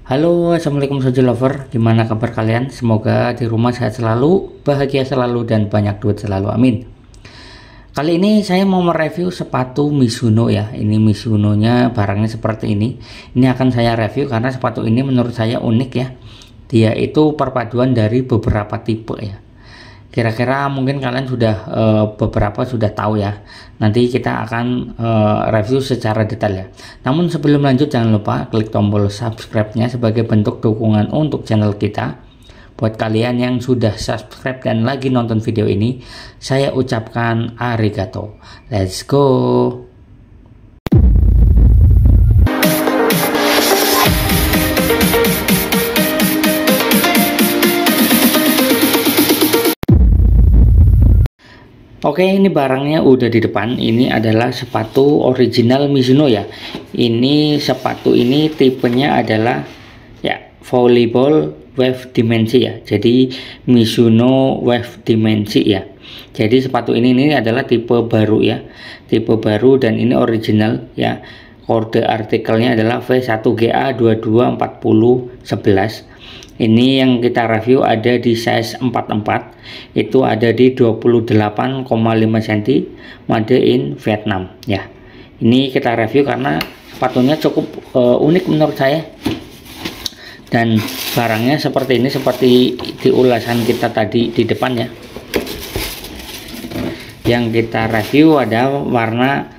Halo, assalamualaikum Soji Lover. Gimana kabar kalian? Semoga di rumah sehat selalu, bahagia selalu, dan banyak duit selalu. Amin. Kali ini saya mau mereview sepatu Mizuno ya. Ini Mizuno-nya barangnya seperti ini. Ini akan saya review karena sepatu ini menurut saya unik ya. Dia itu perpaduan dari beberapa tipe ya. Kira-kira mungkin kalian sudah beberapa sudah tahu ya. Nanti kita akan review secara detail ya. Namun sebelum lanjut jangan lupa klik tombol subscribe-nya sebagai bentuk dukungan untuk channel kita. Buat kalian yang sudah subscribe dan lagi nonton video ini, saya ucapkan arigato. Let's go. Oke, ini barangnya udah di depan. Ini adalah sepatu original Mizuno ya. Ini sepatu ini tipenya adalah ya volleyball wave dimensi ya. Jadi Mizuno wave dimensi ya. Jadi sepatu ini adalah tipe baru ya. Tipe baru dan ini original ya. Kode artikelnya adalah V1GA224011. Ini yang kita review ada di size 44, itu ada di 28,5 cm, made in Vietnam ya. Ini kita review karena sepatunya cukup unik menurut saya. Dan barangnya seperti ini, seperti di ulasan kita tadi di depan ya. Yang kita review ada warna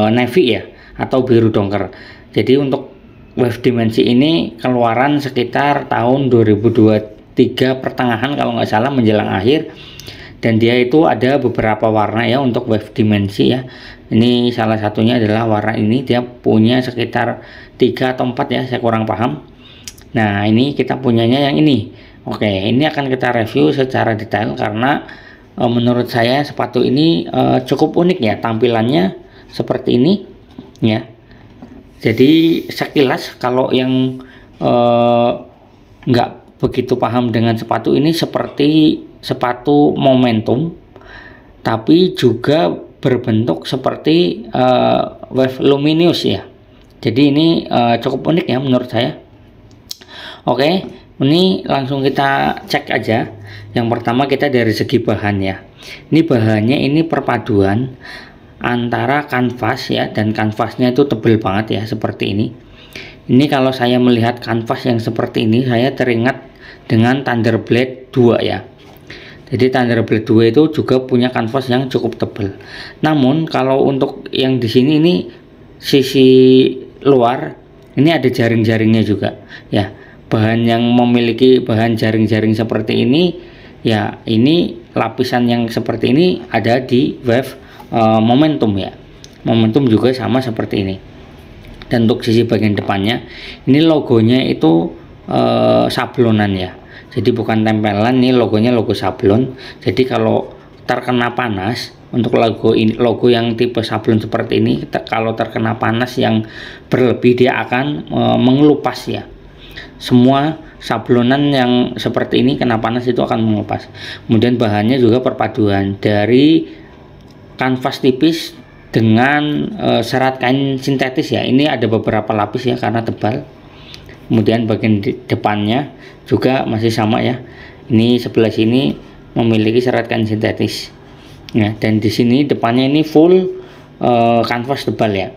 navy ya, atau biru dongker. Jadi untuk wave dimensi ini keluaran sekitar tahun 2023 pertengahan kalau nggak salah, menjelang akhir, dan dia itu ada beberapa warna ya untuk wave dimensi ya. Ini salah satunya adalah warna ini, dia punya sekitar 3 atau 4 ya, saya kurang paham. Nah ini kita punyanya yang ini. Oke, ini akan kita review secara detail karena menurut saya sepatu ini cukup unik ya, tampilannya seperti ini ya. Jadi sekilas kalau yang nggak begitu paham dengan sepatu ini, seperti sepatu momentum, tapi juga berbentuk seperti wave luminous ya. Jadi ini cukup unik ya menurut saya. Oke, ini langsung kita cek aja. Yang pertama kita dari segi bahan ya. Ini bahannya ini perpaduan antara kanvas ya, dan kanvasnya itu tebel banget ya seperti ini. Ini kalau saya melihat kanvas yang seperti ini, saya teringat dengan Thunderblade 2 ya. Jadi Thunderblade 2 itu juga punya kanvas yang cukup tebal. Namun kalau untuk yang di sini ini sisi luar ini ada jaring-jaringnya juga ya. Bahan yang memiliki bahan jaring-jaring seperti ini ya, ini lapisan yang seperti ini ada di wave momentum ya. Momentum juga sama seperti ini. Dan untuk sisi bagian depannya ini logonya itu sablonan ya. Jadi bukan tempelan, ini logonya logo sablon. Jadi kalau terkena panas, untuk logo ini, logo yang tipe sablon seperti ini, kalau terkena panas yang berlebih dia akan mengelupas ya. Semua sablonan yang seperti ini kena panas itu akan mengelupas. Kemudian bahannya juga perpaduan dari kanvas tipis dengan serat kain sintetis ya. Ini ada beberapa lapis ya karena tebal. Kemudian bagian depannya juga masih sama ya. Ini sebelah sini memiliki serat kain sintetis ya, dan di sini depannya ini full kanvas tebal ya.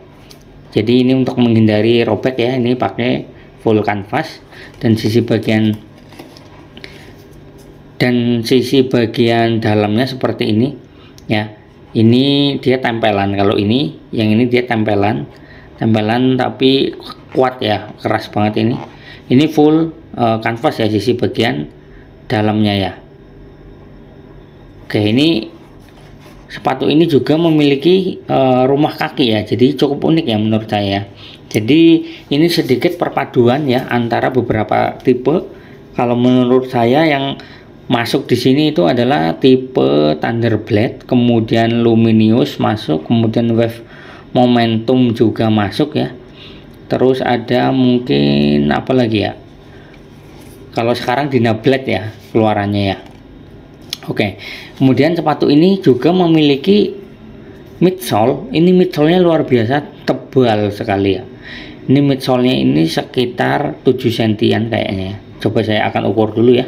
Jadi ini untuk menghindari robek ya, ini pakai full kanvas. Dan sisi bagian dalamnya seperti ini ya. Ini dia tempelan, kalau ini yang ini dia tempelan tapi kuat ya, keras banget ini. Ini full kanvas ya sisi bagian dalamnya ya. Oke, ini sepatu ini juga memiliki rumah kaki ya, jadi cukup unik ya menurut saya. Jadi ini sedikit perpaduan ya antara beberapa tipe. Kalau menurut saya yang masuk di sini itu adalah tipe Thunderblade, kemudian luminous masuk, kemudian wave momentum juga masuk ya. Terus ada mungkin apa lagi ya, kalau sekarang Dynablade ya keluarannya ya. Oke, kemudian sepatu ini juga memiliki midsole. Ini midsole-nya luar biasa tebal sekali ya. Ini midsole-nya ini sekitar 7 sentian kayaknya. Coba saya akan ukur dulu ya.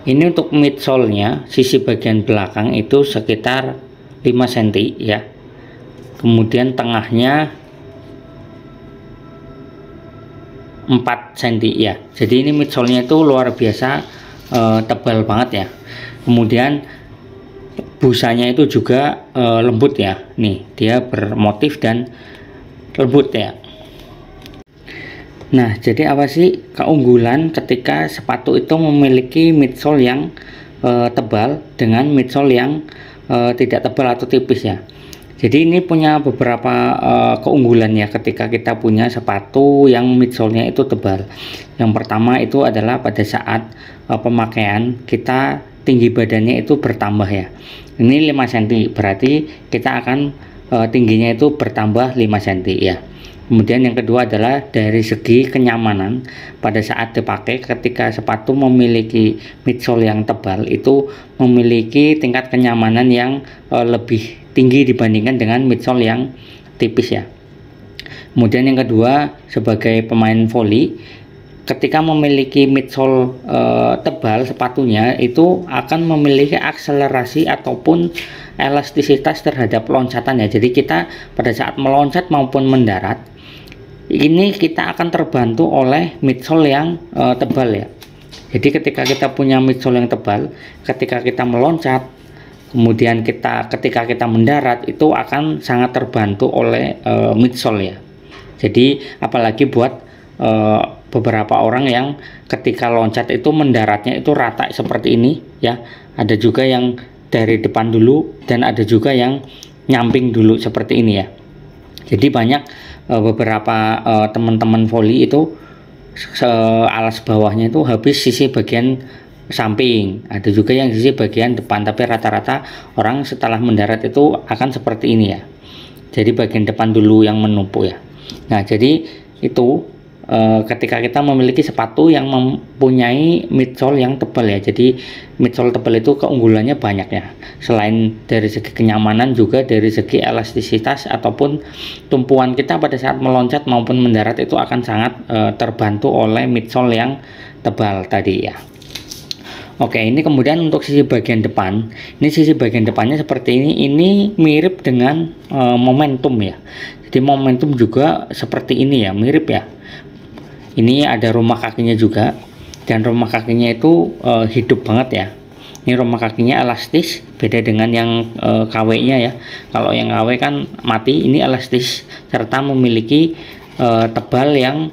Ini untuk midsole-nya sisi bagian belakang itu sekitar 5 cm ya. Kemudian tengahnya 4 cm ya. Jadi ini midsole-nya itu luar biasa tebal banget ya. Kemudian busanya itu juga lembut ya. Nih, dia bermotif dan lembut ya. Nah, jadi apa sih keunggulan ketika sepatu itu memiliki midsole yang tebal dengan midsole yang tidak tebal atau tipis ya. Jadi ini punya beberapa keunggulan ya ketika kita punya sepatu yang midsole-nya itu tebal. Yang pertama itu adalah pada saat pemakaian kita tinggi badannya itu bertambah ya. Ini 5 cm, berarti kita akan tingginya itu bertambah 5 cm ya. Kemudian yang kedua adalah dari segi kenyamanan pada saat dipakai. Ketika sepatu memiliki midsole yang tebal itu memiliki tingkat kenyamanan yang lebih tinggi dibandingkan dengan midsole yang tipis ya. Kemudian yang kedua, sebagai pemain voli, ketika memiliki midsole tebal sepatunya itu akan memiliki akselerasi ataupun elastisitas terhadap loncatannya. Jadi kita pada saat meloncat maupun mendarat ini kita akan terbantu oleh midsole yang tebal ya. Jadi ketika kita punya midsole yang tebal, ketika kita meloncat, kemudian ketika kita mendarat itu akan sangat terbantu oleh midsole ya. Jadi apalagi buat beberapa orang yang ketika loncat itu mendaratnya itu rata seperti ini ya. Ada juga yang dari depan dulu dan ada juga yang nyamping dulu seperti ini ya. Jadi banyak beberapa teman-teman voli itu alas bawahnya itu habis sisi bagian samping, ada juga yang sisi bagian depan, tapi rata-rata orang setelah mendarat itu akan seperti ini ya. Jadi bagian depan dulu yang menumpuk ya. Nah, jadi itu ketika kita memiliki sepatu yang mempunyai midsole yang tebal ya. Jadi midsole tebal itu keunggulannya banyak ya. Selain dari segi kenyamanan juga dari segi elastisitas ataupun tumpuan kita pada saat meloncat maupun mendarat itu akan sangat terbantu oleh midsole yang tebal tadi ya. Oke, ini kemudian untuk sisi bagian depan. Ini sisi bagian depannya seperti ini. Ini mirip dengan momentum ya. Jadi momentum juga seperti ini ya, mirip ya. Ini ada rumah kakinya juga, dan rumah kakinya itu hidup banget ya. Ini rumah kakinya elastis, beda dengan yang KW-nya ya. Kalau yang KW kan mati, ini elastis serta memiliki tebal yang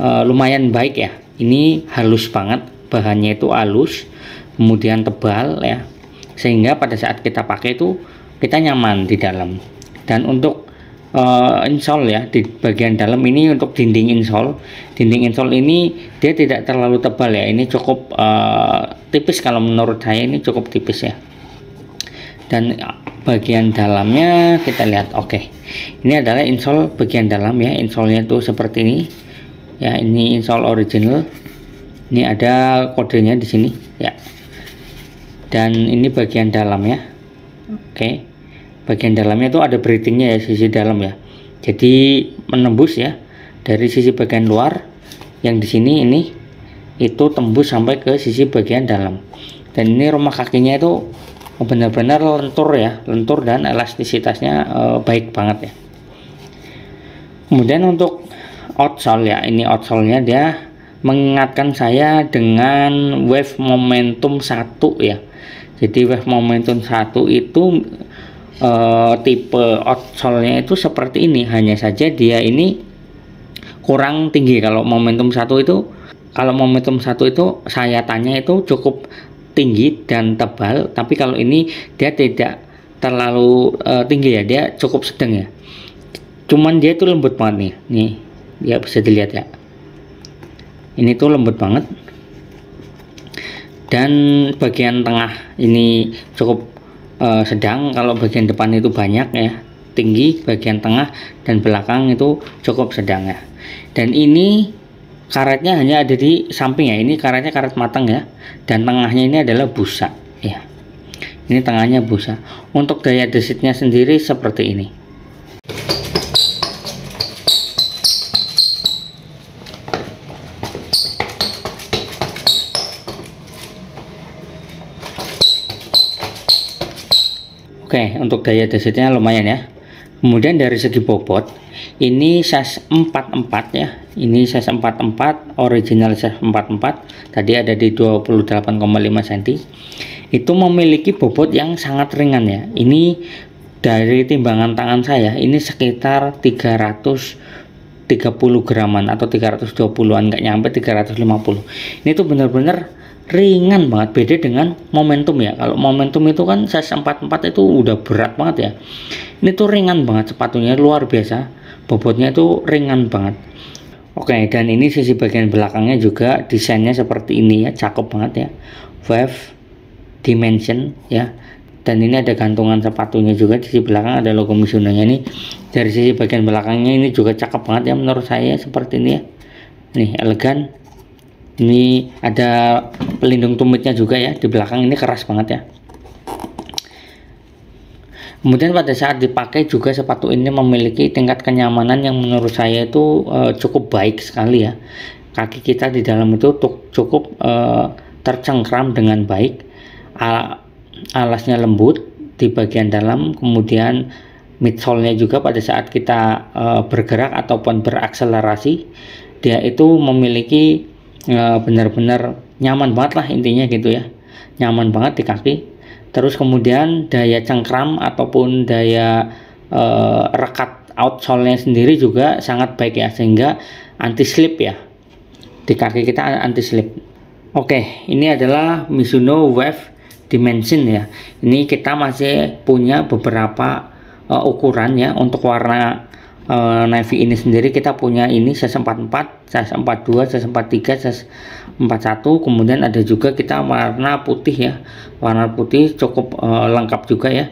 lumayan baik ya. Ini halus banget, bahannya itu halus, kemudian tebal ya, sehingga pada saat kita pakai itu kita nyaman di dalam. Dan untuk insole ya, di bagian dalam ini untuk dinding insole ini dia tidak terlalu tebal ya, ini cukup tipis. Kalau menurut saya ini cukup tipis ya. Dan bagian dalamnya kita lihat. Oke, ini adalah insole bagian dalam ya. Insole-nya tuh seperti ini ya, ini insole original. Ini ada kodenya di sini ya. Dan ini bagian dalam ya. Oke, bagian dalamnya itu ada breathingnya ya, sisi dalam ya. Jadi menembus ya dari sisi bagian luar yang di sini ini itu tembus sampai ke sisi bagian dalam. Dan ini rumah kakinya itu benar-benar lentur ya, lentur dan elastisitasnya baik banget ya. Kemudian untuk outsole ya, ini outsole-nya dia mengingatkan saya dengan Wave Momentum 1 ya. Jadi Wave Momentum 1 itu tipe outsole-nya itu seperti ini, hanya saja dia ini kurang tinggi. Kalau Momentum 1 itu, sayatannya itu cukup tinggi dan tebal, tapi kalau ini dia tidak terlalu tinggi ya, dia cukup sedang ya. Cuman dia itu lembut banget nih dia bisa dilihat ya, ini tuh lembut banget. Dan bagian tengah ini cukup sedang, kalau bagian depan itu banyak ya, tinggi, bagian tengah dan belakang itu cukup sedang ya. Dan ini karetnya hanya ada di samping ya, ini karetnya karet matang ya, dan tengahnya ini adalah busa ya. Ini tengahnya busa. Untuk daya desitnya sendiri seperti ini. Oke, untuk daya dasarnya lumayan ya. Kemudian dari segi bobot, ini size 44 ya. Ini size 44, original size 44. Tadi ada di 28,5 cm. Itu memiliki bobot yang sangat ringan ya. Ini dari timbangan tangan saya, ini sekitar 330 graman atau 320-an, nggak nyampe 350. Ini tuh bener-bener ringan banget, beda dengan Momentum ya. Kalau Momentum itu kan size 44 itu udah berat banget ya. Ini tuh ringan banget sepatunya, luar biasa. Bobotnya itu ringan banget. Oke, dan ini sisi bagian belakangnya juga desainnya seperti ini ya, cakep banget ya. Wave Dimension ya. Dan ini ada gantungan sepatunya juga, di sisi belakang ada logo Mizuno-nya. Ini dari sisi bagian belakangnya ini juga cakep banget ya menurut saya, seperti ini ya. Nih, elegan. Ini ada pelindung tumitnya juga ya di belakang, ini keras banget ya. Kemudian pada saat dipakai juga sepatu ini memiliki tingkat kenyamanan yang menurut saya itu cukup baik sekali ya. Kaki kita di dalam itu cukup tercengkram dengan baik. Alasnya lembut di bagian dalam, kemudian midsole-nya juga pada saat kita bergerak ataupun berakselerasi, dia itu memiliki benar-benar nyaman banget lah intinya gitu ya, nyaman banget di kaki. Terus kemudian daya cengkram ataupun daya rekat outsole-nya sendiri juga sangat baik ya, sehingga anti slip ya, di kaki kita anti slip. Oke, ini adalah Mizuno Wave Dimension ya. Ini kita masih punya beberapa ukuran ya. Untuk warna navy ini sendiri kita punya ini size 44, size 42, size 43, size 41. Kemudian ada juga kita warna putih ya. Warna putih cukup lengkap juga ya.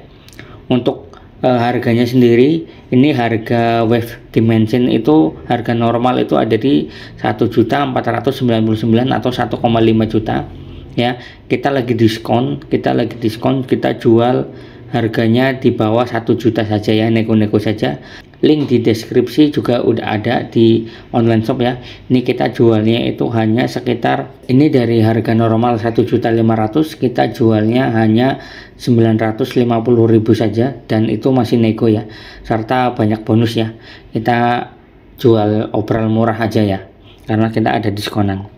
Untuk harganya sendiri, ini harga Wave Dimension itu harga normal itu ada di 1.499.000 atau 1,5 juta ya. Kita lagi diskon, kita jual harganya di bawah 1 juta saja ya, nego-nego saja. Link di deskripsi juga udah ada di online shop ya. Ini kita jualnya itu hanya sekitar, ini dari harga normal 1.500.000 kita jualnya hanya 950.000 saja, dan itu masih nego ya, serta banyak bonus ya. Kita jual obral murah aja ya, karena kita ada diskonan.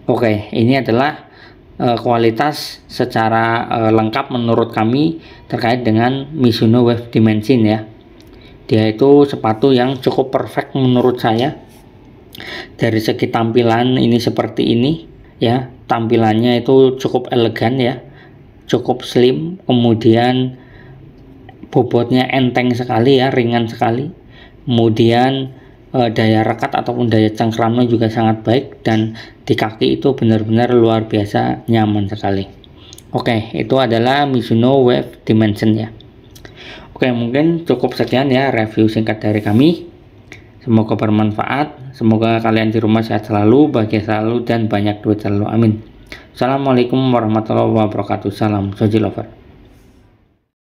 Oke, ini adalah kualitas secara lengkap menurut kami terkait dengan Mizuno Wave Dimension ya. Dia itu sepatu yang cukup perfect menurut saya. Dari segi tampilan ini seperti ini ya, tampilannya itu cukup elegan ya, cukup slim, kemudian bobotnya enteng sekali ya, ringan sekali. Kemudian daya rekat ataupun daya cengkramnya juga sangat baik, dan di kaki itu benar-benar luar biasa nyaman sekali. Oke, itu adalah Mizuno Wave Dimension ya. Oke, mungkin cukup sekian ya review singkat dari kami. Semoga bermanfaat, semoga kalian di rumah sehat selalu, bahagia selalu, dan banyak duit selalu, amin. Assalamualaikum warahmatullahi wabarakatuh. Salam Soji Lover.